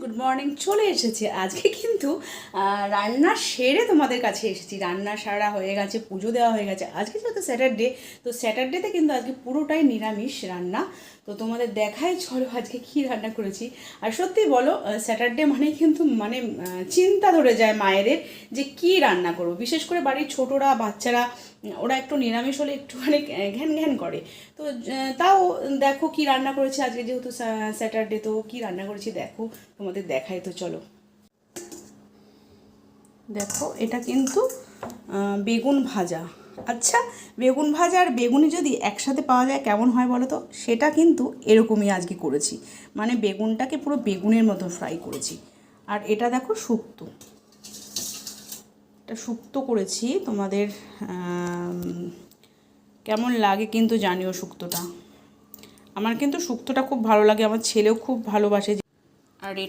Good morning চলে এসেছে আজকে কিন্তু রান্না সেরে তোমাদের কাছে এসেছি। রান্না সারা হয়ে গেছে, পুজো দেওয়া হয়ে গেছে। আজকে যেহেতু স্যাটারডে, তো স্যাটারডেতে কিন্তু আজকে পুরোটাই নিরামিষ রান্না। তো তোমাদের দেখাই চলো আজকে কী রান্না করেছি। আর সত্যি বলো, স্যাটারডে মানে কিন্তু চিন্তা ধরে যায় মায়েদের যে কি রান্না করবো। বিশেষ করে বাড়ির ছোটরা, বাচ্চারা, ওরা একটু নিরামিষ হলে একটুখানি ঘ্যান ঘ্যান করে। তো তাও দেখো কি রান্না করেছি আজকে, যেহেতু স্যাটারডে, তো কি রান্না করেছি দেখো, তোমাদের দেখাই। তো চলো দেখো, এটা কিন্তু বেগুন ভাজা। আচ্ছা, বেগুন ভাজা আর বেগুনি যদি একসাথে পাওয়া যায় কেমন হয় বলো তো? সেটা কিন্তু এরকমই আজকে করেছি, মানে বেগুনটাকে পুরো বেগুনের মতো ফ্রাই করেছি। আর এটা দেখো শুক্তো, এটা শুক্তো করেছি। তোমাদের কেমন লাগে কিন্তু জানিও শুক্তোটা। আমার কিন্তু শুক্তোটা খুব ভালো লাগে, আমার ছেলেও খুব ভালোবাসে। আর এটা